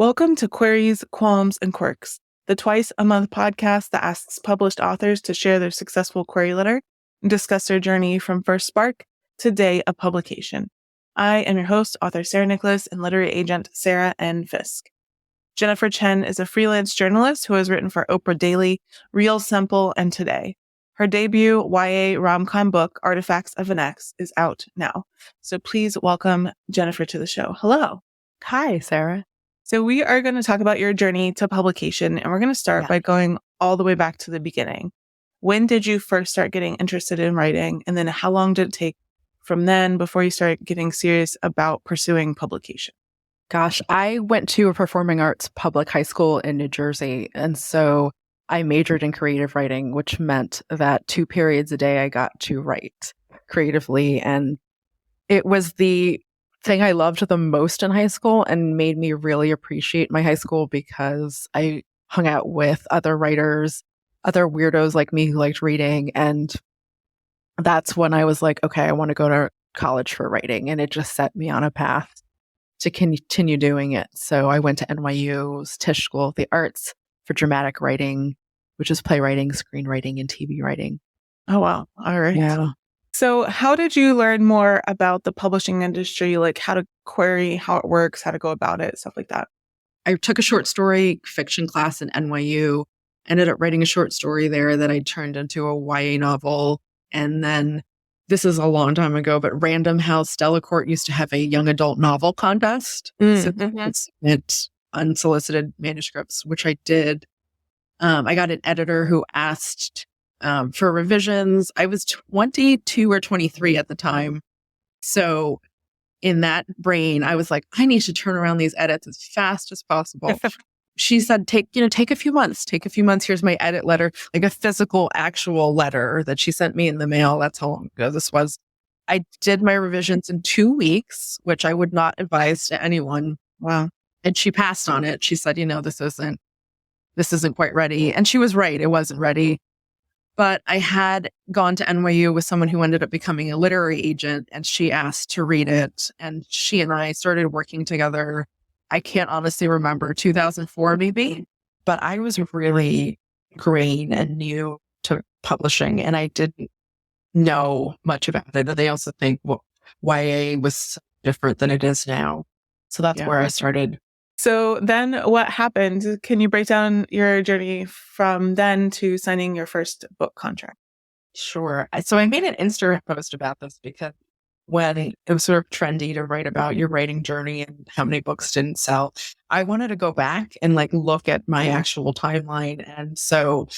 Welcome to Queries, Qualms, and Quirks, the twice-a-month podcast that asks published authors to share their successful query letter and discuss their journey from first spark to day of publication. I am your host, author Sarah Nicolas, and literary agent Sarah N. Fisk. Jennifer Chen is a freelance journalist who has written for Oprah Daily, Real Simple, and Today. Her debut YA rom-com book, Artifacts of an Ex, is out now. So please welcome Jennifer to the show. Hello. Hi, Sarah. So we are going to talk about your journey to publication, and we're going to start by going all the way back to the beginning. When did you first start getting interested in writing? And then how long did it take from then before you started getting serious about pursuing publication? Gosh, I went to a performing arts public high school in New Jersey. And so I majored in creative writing, which meant that 2 periods a day I got to write creatively. And it was the thing I loved the most in high school and made me really appreciate my high school because I hung out with other writers, other weirdos like me who liked reading. And that's when I was like, okay, I want to go to college for writing. And it just set me on a path to continue doing it. So I went to NYU's Tisch School of the Arts for dramatic writing, which is playwriting, screenwriting, and TV writing. Oh, wow. All right. Yeah. So how did you learn more about the publishing industry, like how to query, how it works, how to go about it, stuff like that? I took a short story fiction class in NYU, ended up writing a short story there that I turned into a YA novel. And then this is a long time ago, but Random House Delacorte used to have a young adult novel contest. So it's unsolicited manuscripts, which I did. I got an editor who asked for revisions. I was 22 or 23 at the time. So in that brain, I was like, I need to turn around these edits as fast as possible. She said, take a few months. Take a few months. Here's my edit letter, like a physical, actual letter that she sent me in the mail. That's how long ago this was. I did my revisions in 2 weeks, which I would not advise to anyone. Wow. And she passed on it. She said, this isn't quite ready. And she was right. It wasn't ready. But I had gone to NYU with someone who ended up becoming a literary agent, and she asked to read it. And she and I started working together. I can't honestly remember, 2004 maybe, but I was really green and new to publishing, and I didn't know much about it. And they also think YA was different than it is now. So that's where I started. So then what happened? Can you break down your journey from then to signing your first book contract? Sure. So I made an Instagram post about this because when it was sort of trendy to write about your writing journey and how many books didn't sell, I wanted to go back and look at my actual timeline. And so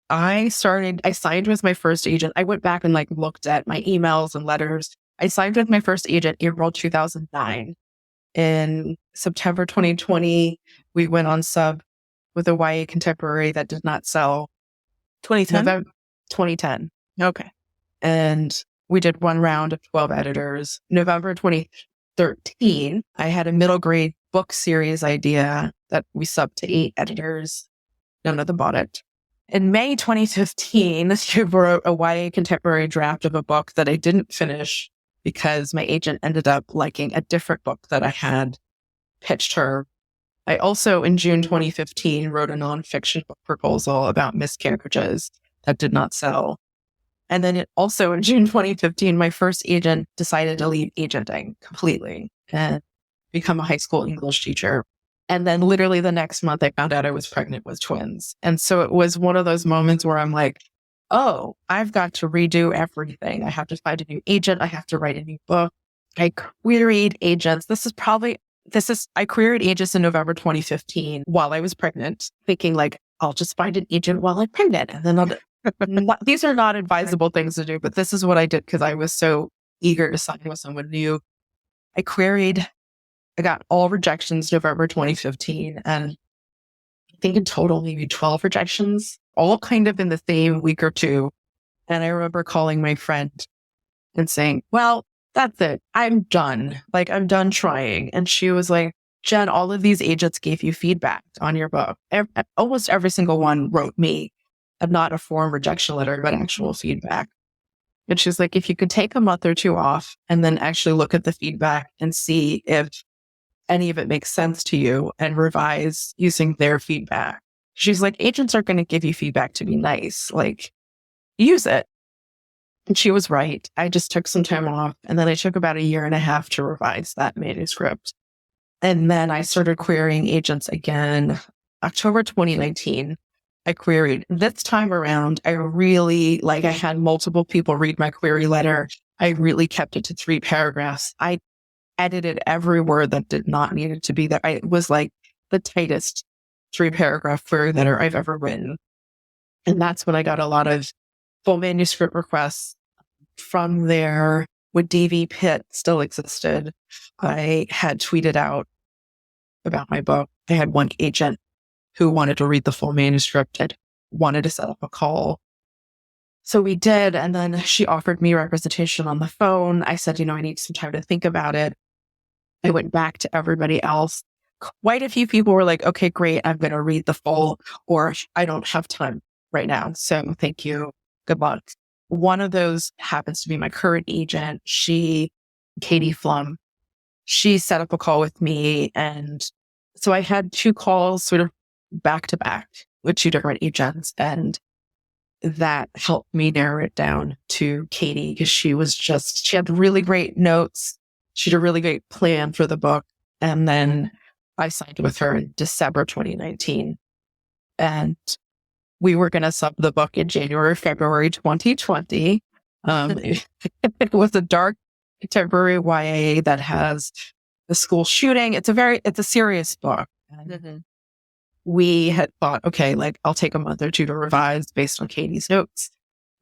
I signed with my first agent. I went back and looked at my emails and letters. I signed with my first agent April 2009. In September 2020, we went on sub with a YA contemporary that did not sell. 2010? 2010. Okay. And we did one round of 12 editors. November 2013, I had a middle grade book series idea that we subbed to 8 editors. None of them bought it. In May 2015, I wrote a YA contemporary draft of a book that I didn't finish because my agent ended up liking a different book that I had pitched her. I also, in June 2015, wrote a nonfiction book proposal about miscarriages that did not sell. And then also in June 2015, my first agent decided to leave agenting completely and become a high school English teacher. And then literally the next month, I found out I was pregnant with twins. And so it was one of those moments where I'm like, oh, I've got to redo everything. I have to find a new agent. I have to write a new book. I queried agents. I queried agents in November 2015 while I was pregnant, thinking I'll just find an agent while I'm pregnant. And then these are not advisable things to do, but this is what I did because I was so eager to sign with someone new. I got all rejections November 2015. And I think in total, maybe 12 rejections, all kind of in the same week or two. And I remember calling my friend and saying, well, that's it. I'm done. I'm done trying. And she was like, Jen, all of these agents gave you feedback on your book. Almost every single one wrote me, not a form rejection letter, but actual feedback. And she's like, if you could take a month or two off and then actually look at the feedback and see if any of it makes sense to you and revise using their feedback. She's like, agents are going to give you feedback to be nice. Like, use it. And she was right. I just took some time off, and then I took about 1.5 years to revise that manuscript. And then I started querying agents again. October 2019, I queried. This time around, I had multiple people read my query letter. I really kept it to 3 paragraphs. I edited every word that did not need it to be there. It was like the tightest 3-paragraph query letter I've ever written. And that's when I got a lot of full manuscript requests. From there, when DV Pitt still existed, I had tweeted out about my book. I had one agent who wanted to read the full manuscript and wanted to set up a call. So we did. And then she offered me representation on the phone. I said, I need some time to think about it. I went back to everybody else. Quite a few people were like, okay, great. I'm going to read the full, or I don't have time right now. So thank you. Good luck. One of those happens to be my current agent. Katie Flum, she set up a call with me. And so I had 2 calls sort of back to back with 2 different agents. And that helped me narrow it down to Katie, because she had really great notes. She had a really great plan for the book. And then I signed with her in December 2019. And we were going to sub the book in January, February 2020. It was a dark contemporary YA that has a school shooting. It's a serious book. Mm-hmm. We had thought, okay, I'll take a month or 2 to revise based on Katie's notes.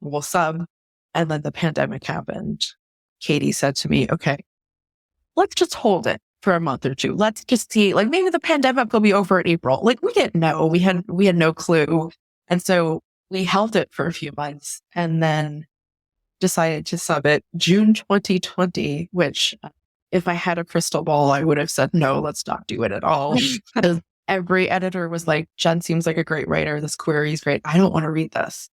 We'll sub. And then the pandemic happened. Katie said to me, okay, let's just hold it for a month or 2. Let's just see, maybe the pandemic will be over in April. We didn't know. We had no clue. And so we held it for a few months and then decided to sub it June 2020, which if I had a crystal ball, I would have said, no, let's not do it at all. Because every editor was like, Jen seems like a great writer. This query is great. I don't want to read this.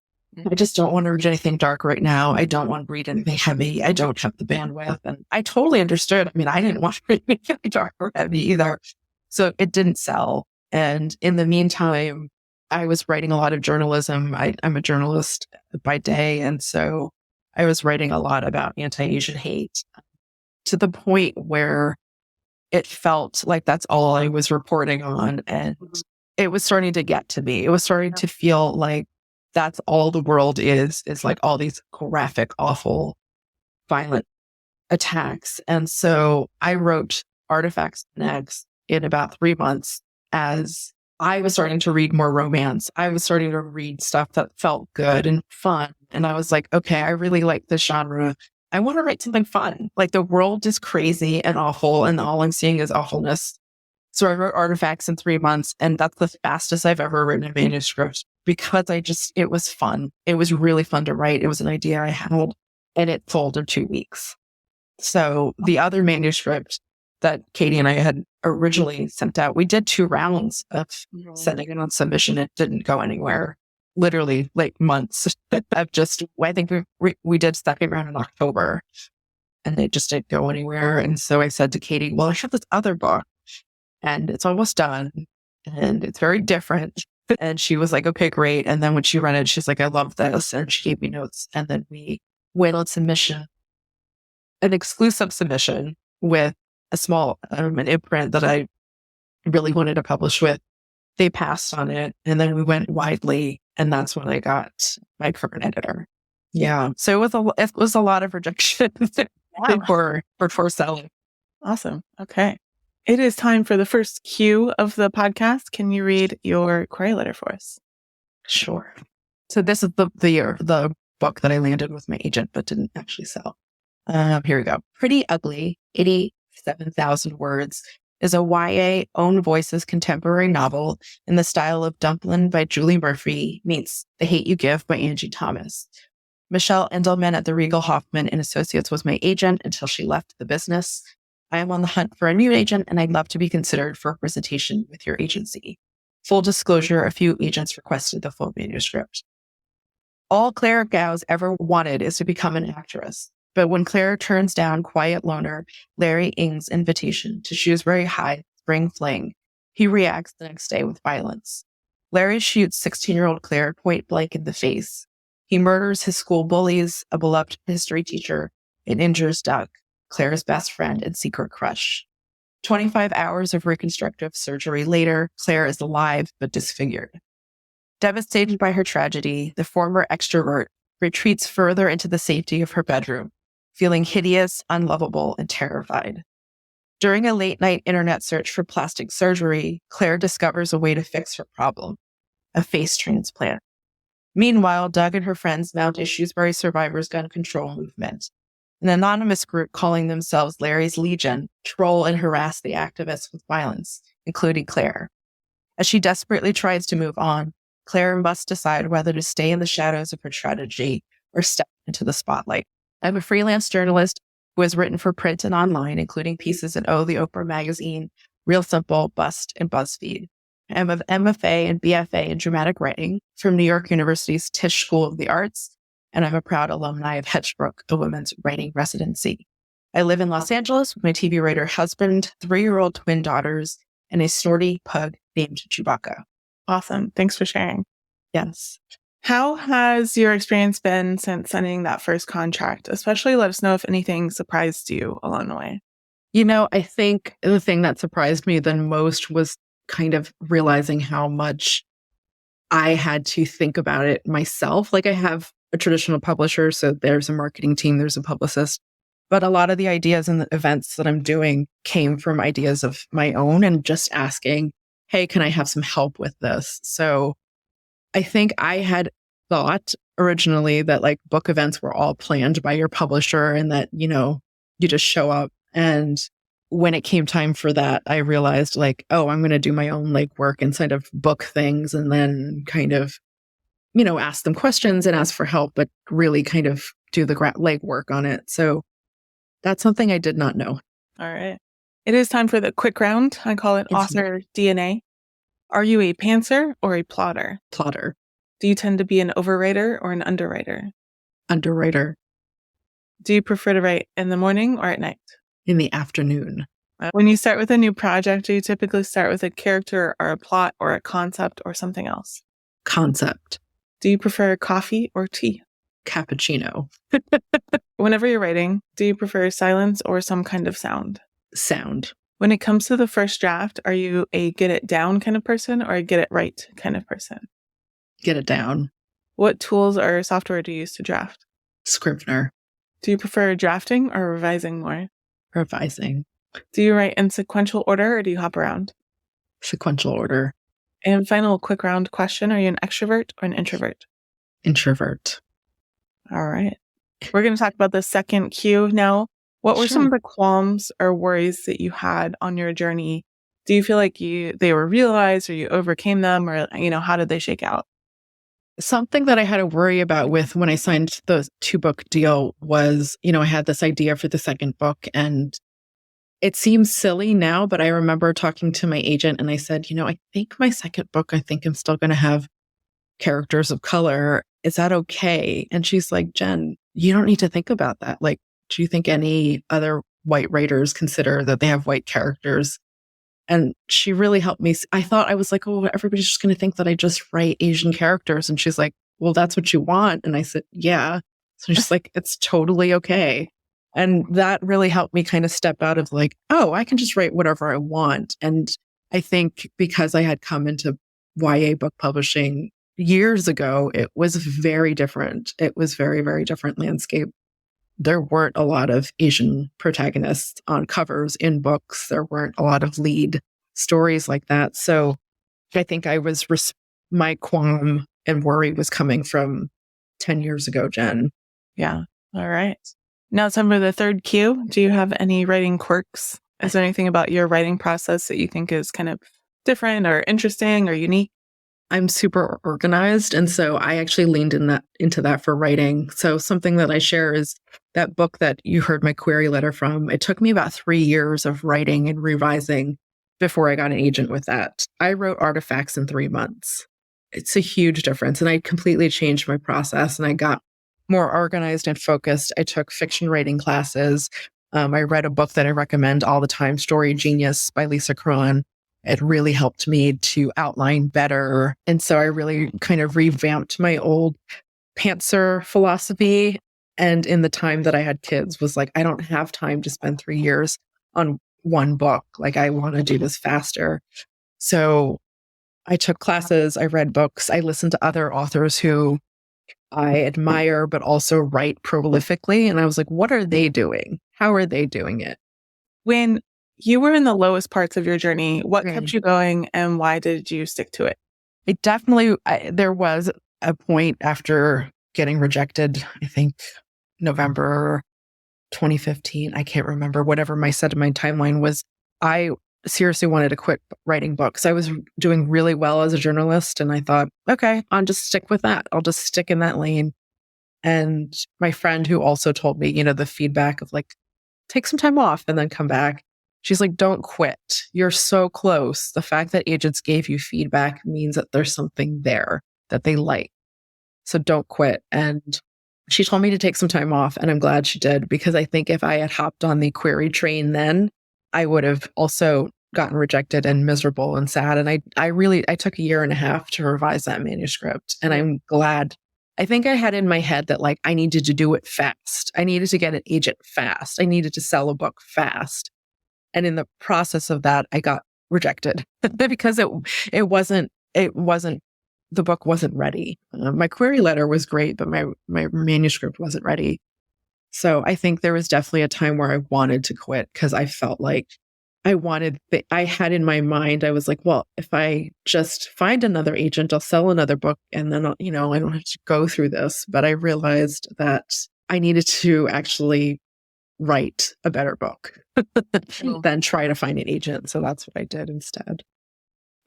I just don't want to read anything dark right now. I don't want to read anything heavy. I don't have the bandwidth. And I totally understood. I didn't want to read anything dark or heavy either. So it didn't sell. And in the meantime, I was writing a lot of journalism. I'm a journalist by day. And so I was writing a lot about anti-Asian hate to the point where it felt like that's all I was reporting on. And it was starting to get to me. It was starting to feel like that's all the world is all these graphic, awful, violent attacks. And so I wrote Artifacts and Eggs in about 3 months as I was starting to read more romance. I was starting to read stuff that felt good and fun. And I was like, okay, I really like this genre. I want to write something fun. The world is crazy and awful, and all I'm seeing is awfulness. So I wrote Artifacts in 3 months, and that's the fastest I've ever written a manuscript because it was fun. It was really fun to write. It was an idea I had, and it sold in 2 weeks. So the other manuscript that Katie and I had originally sent out, we did 2 rounds of sending it on submission. It didn't go anywhere. Literally months of just, I think we did 2nd round in October, and it just didn't go anywhere. And so I said to Katie, well, I have this other book and it's almost done and it's very different. And she was like, okay, great. And then when she read it, she's like, I love this. And she gave me notes. And then we went on submission, an exclusive submission with a small an imprint that I really wanted to publish with. They passed on it. And then we went widely. And that's when I got my current editor. Yeah. So it was a lot of rejection before selling. Awesome. Okay. It is time for the first Q of the podcast. Can you read your query letter for us? Sure. So this is the book that I landed with my agent, but didn't actually sell. Here we go. Pretty Ugly, 87,000 words, is a YA own voices contemporary novel in the style of Dumplin' by Julie Murphy meets The Hate You Give by Angie Thomas. Michelle Endelman at the Regal Hoffman and Associates was my agent until she left the business. I am on the hunt for a new agent, and I'd love to be considered for representation with your agency. Full disclosure, a few agents requested the full manuscript. All Claire Gow's ever wanted is to become an actress. But when Claire turns down quiet loner Larry Ng's invitation to Shrewsbury High spring fling, he reacts the next day with violence. Larry shoots 16-year-old Claire point blank in the face. He murders his school bullies, a beloved history teacher, and injures Doug, Claire's best friend and secret crush. 25 hours of reconstructive surgery later, Claire is alive but disfigured. Devastated by her tragedy, the former extrovert retreats further into the safety of her bedroom, feeling hideous, unlovable, and terrified. During a late-night internet search for plastic surgery, Claire discovers a way to fix her problem, a face transplant. Meanwhile, Doug and her friends mount a Shrewsbury survivors gun control movement. An anonymous group calling themselves Larry's Legion troll and harass the activists with violence, including Claire. As she desperately tries to move on, Claire must decide whether to stay in the shadows of her tragedy or step into the spotlight. I'm a freelance journalist who has written for print and online, including pieces in Oh, the Oprah magazine, Real Simple, Bust, and BuzzFeed. I'm an MFA and BFA in dramatic writing from New York University's Tisch School of the Arts, and I'm a proud alumni of Hedgebrook, a women's writing residency. I live in Los Angeles with my TV writer husband, 3-year-old twin daughters, and a snorty pug named Chewbacca. Awesome. Thanks for sharing. Yes. How has your experience been since signing that first contract? Especially let us know if anything surprised you along the way. I think the thing that surprised me the most was kind of realizing how much I had to think about it myself. Like I have a traditional publisher, so there's a marketing team, there's a publicist. But a lot of the ideas and the events that I'm doing came from ideas of my own and just asking, hey, can I have some help with this? So I think I had thought originally that like book events were all planned by your publisher and that, you just show up. And when it came time for that, I realized like, oh, I'm going to do my own legwork inside of book things and then kind of, ask them questions and ask for help, but really kind of do the legwork on it. So that's something I did not know. All right. It is time for the quick round. I call it author DNA. Are you a pantser or a plotter? Plotter. Do you tend to be an overwriter or an underwriter? Underwriter. Do you prefer to write in the morning or at night? In the afternoon. When you start with a new project, do you typically start with a character or a plot or a concept or something else? Concept. Do you prefer coffee or tea? Cappuccino. Whenever you're writing, do you prefer silence or some kind of sound? Sound. When it comes to the first draft, are you a get it down kind of person or a get it right kind of person? Get it down. What tools or software do you use to draft? Scrivener. Do you prefer drafting or revising more? Revising. Do you write in sequential order or do you hop around? Sequential order. And final quick round question. Are you an extrovert or an introvert? Introvert. All right. We're going to talk about the second Q now. What were some of the qualms or worries that you had on your journey? Do you feel like they were realized or you overcame them or, how did they shake out? Something that I had to worry about with when I signed the 2-book deal was, I had this idea for the second book and it seems silly now, but I remember talking to my agent and I said, I think my second book, I think I'm still going to have characters of color. Is that okay? And she's like, Jen, you don't need to think about that. Like, do you think any other white writers consider that they have white characters? And she really helped me. I thought I was like, oh, everybody's just going to think that I just write Asian characters. And she's like, well, that's what you want. And I said, yeah. So she's like, it's totally okay. And that really helped me kind of step out of like, oh, I can just write whatever I want. And I think because I had come into YA book publishing years ago, it was very different. It was very, very different landscape. There weren't a lot of Asian protagonists on covers in books. There weren't a lot of lead stories like that. So I think my qualm and worry was coming from 10 years ago, Jen. Yeah. All right. Now it's time for the third Q. Do you have any writing quirks? Is there anything about your writing process that you think is kind of different or interesting or unique? I'm super organized. And so I actually leaned into that for writing. So something that I share is that book that you heard my query letter from. It took me about 3 years of writing and revising before I got an agent with that. I wrote Artifacts in 3 months. It's a huge difference. And I completely changed my process and I got more organized and focused. I took fiction writing classes. I read a book that I recommend all the time, Story Genius by Lisa Cron. It really helped me to outline better. And so I really kind of revamped my old pantser philosophy. And in the time that I had kids was like, I don't have time to spend 3 years on one book. Like, I want to do this faster. So I took classes, I read books, I listened to other authors who I admire, but also write prolifically. And I was like, what are they doing? How are they doing it? When you were in the lowest parts of your journey, what kept you going and why did you stick to it? It definitely, there was a point after getting rejected, I think November 2015, I can't remember, whatever my set of my timeline was. I seriously wanted to quit writing books. I was doing really well as a journalist and I thought, okay, I'll just stick with that. I'll just stick in that lane. And my friend who also told me, the feedback of like, take some time off and then come back. She's like, don't quit. You're so close. The fact that agents gave you feedback means that there's something there that they like. So don't quit. And she told me to take some time off. And I'm glad she did, because I think if I had hopped on the query train then, I would have also gotten rejected and miserable and sad. And I took 1.5 years to revise that manuscript. And I'm glad. I think I had in my head that like, I needed to do it fast. I needed to get an agent fast. I needed to sell a book fast. And in the process of that, I got rejected because the book wasn't ready. My query letter was great, but my manuscript wasn't ready. So I think there was definitely a time where I wanted to quit because I felt like I had in my mind, I was like, well, if I just find another agent, I'll sell another book and then, I don't have to go through this. But I realized that I needed to actually write a better book than try to find an agent. So that's what I did instead.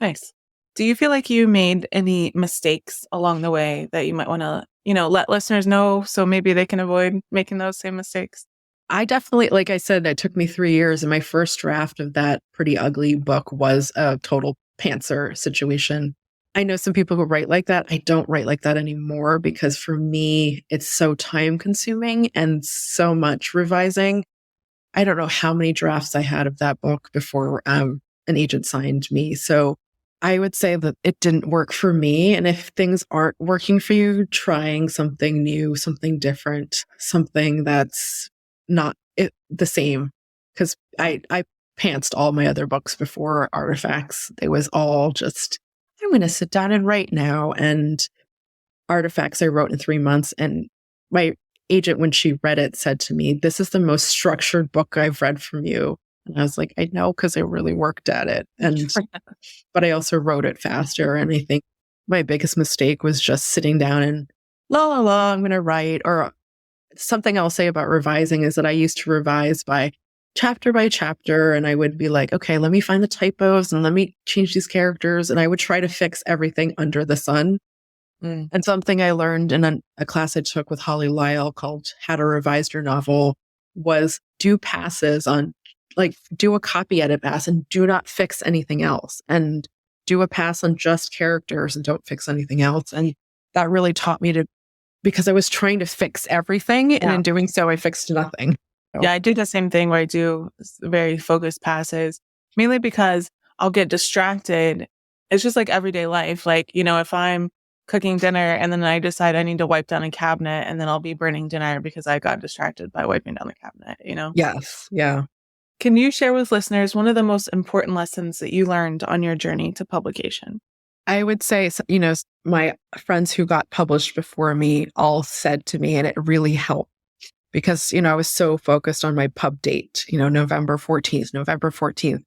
Nice. Do you feel like you made any mistakes along the way that you might want to, let listeners know so maybe they can avoid making those same mistakes? I definitely, like I said, it took me 3 years. And my first draft of that pretty ugly book was a total pantser situation. I know some people who write like that. I don't write like that anymore because for me, it's so time consuming and so much revising. I don't know how many drafts I had of that book before an agent signed me. So I would say that it didn't work for me. And if things aren't working for you, trying something new, something different, something that's not the same. Because I pantsed all my other books before Artifacts. It was all just, I'm going to sit down and write now. And Artifacts I wrote in 3 months. And my agent, when she read it, said to me, this is the most structured book I've read from you. And I was like, I know, because I really worked at it. But I also wrote it faster. And I think my biggest mistake was just sitting down and I'm going to write. Or something I'll say about revising is that I used to revise by chapter. And I would be like, okay, let me find the typos and let me change these characters. And I would try to fix everything under the sun. And something I learned in a class I took with Holly Lyle called How to Revise Your Novel was do passes on, like, do a copy edit pass and do not fix anything else. And do a pass on just characters and don't fix anything else. And that really taught me because I was trying to fix everything. And in doing so, I fixed nothing. So. Yeah, I do the same thing where I do very focused passes, mainly because I'll get distracted. It's just like everyday life. Like, if I'm cooking dinner and then I decide I need to wipe down a cabinet and then I'll be burning dinner because I got distracted by wiping down the cabinet, Yes. Yeah. Can you share with listeners one of the most important lessons that you learned on your journey to publication? I would say, my friends who got published before me all said to me, and it really helped because, I was so focused on my pub date, November 14th.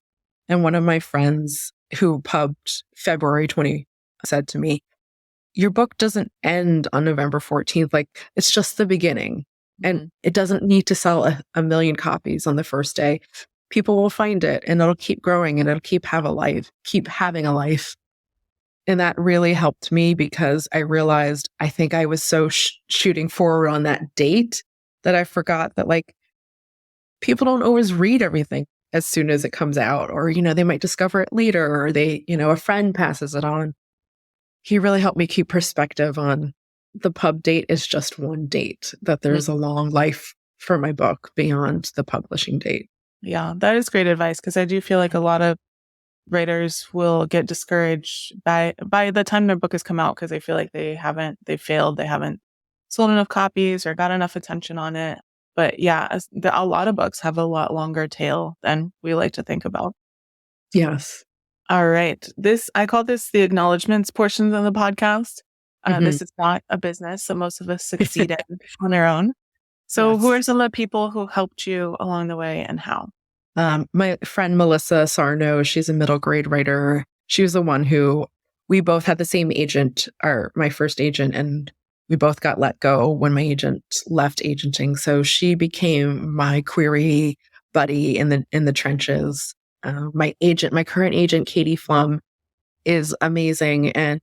And one of my friends who pubbed February 20 said to me, your book doesn't end on November 14th. Like, it's just the beginning. And it doesn't need to sell a million copies on the first day. People will find it and it'll keep growing and it'll keep having a life. And that really helped me because I realized I think I was so shooting forward on that date that I forgot that, like, people don't always read everything as soon as it comes out, or, they might discover it later, or a friend passes it on. He really helped me keep perspective on the pub date is just one date, that there's a long life for my book beyond the publishing date. Yeah, that is great advice, because I do feel like a lot of writers will get discouraged by the time their book has come out, because they feel like they failed, they haven't sold enough copies or got enough attention on it. But yeah, a lot of books have a lot longer tail than we like to think about. Yes. All right. I call this the acknowledgments portions of the podcast. This is not a business, so most of us succeed on their own. So Yes. who are some of the people who helped you along the way, and how? My friend Melissa Sarno, she's a middle grade writer. She was the one who, we both had the same agent, my first agent, and we both got let go when my agent left agenting. So she became my query buddy in the trenches. My current agent, Katie Flum, is amazing. And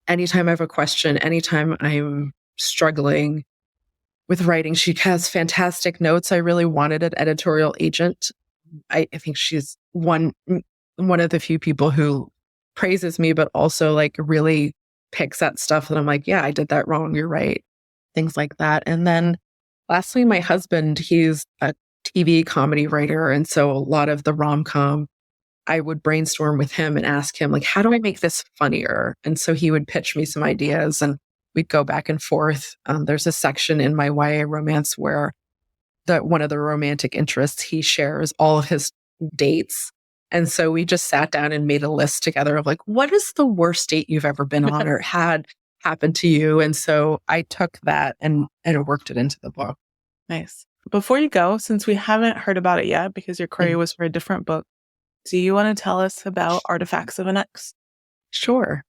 anytime I have a question, anytime I'm struggling with writing, she has fantastic notes. I really wanted an editorial agent. I think she's one of the few people who praises me, but also like really picks at stuff that I'm like, yeah, I did that wrong. You're right. Things like that. And then lastly, my husband, he's a TV comedy writer. And so a lot of the rom-com, I would brainstorm with him and ask him, like, how do I make this funnier? And so he would pitch me some ideas and we'd go back and forth. There's a section in my YA romance where one of the romantic interests, he shares all of his dates. And so we just sat down and made a list together of like, what is the worst date you've ever been on or had happen to you? And so I took that and worked it into the book. Nice. Before you go, since we haven't heard about it yet, because your query was for a different book, do you want to tell us about Artifacts of an Ex? Sure.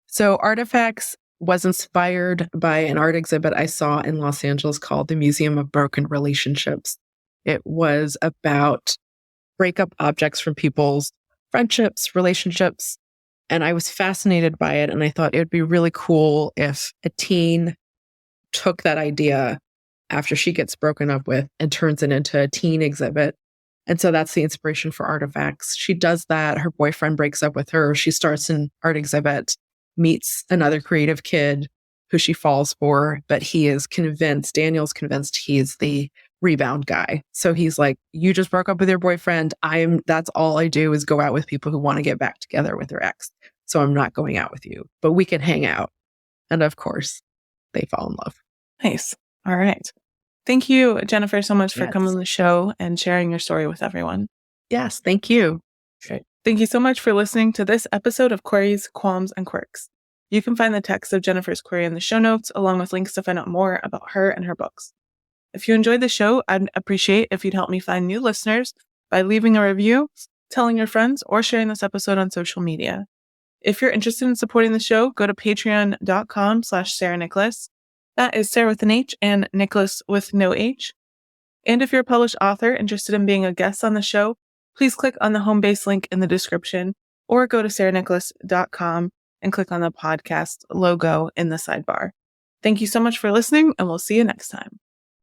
So Artifacts was inspired by an art exhibit I saw in Los Angeles called the Museum of Broken Relationships. It was about breakup objects from people's friendships, relationships, and I was fascinated by it. And I thought it would be really cool if a teen took that idea after she gets broken up with and turns it into a teen exhibit. And so that's the inspiration for Artifacts. She does that. Her boyfriend breaks up with her. She starts an art exhibit, meets another creative kid who she falls for, but Daniel's convinced he's the rebound guy. So he's like, you just broke up with your boyfriend. That's all I do is go out with people who want to get back together with their ex. So I'm not going out with you, but we can hang out. And of course, they fall in love. Nice. All right. Thank you, Jennifer, so much for coming on the show and sharing your story with everyone. Yes, thank you. Okay. Thank you so much for listening to this episode of Queries, Qualms, and Quirks. You can find the text of Jennifer's query in the show notes, along with links to find out more about her and her books. If you enjoyed the show, I'd appreciate if you'd help me find new listeners by leaving a review, telling your friends, or sharing this episode on social media. If you're interested in supporting the show, go to patreon.com/Sarah Nicolas. That is Sarah with an H and Nicolas with no H. And if you're a published author interested in being a guest on the show, please click on the home base link in the description or go to sarahnicolas.com and click on the podcast logo in the sidebar. Thank you so much for listening, and we'll see you next time.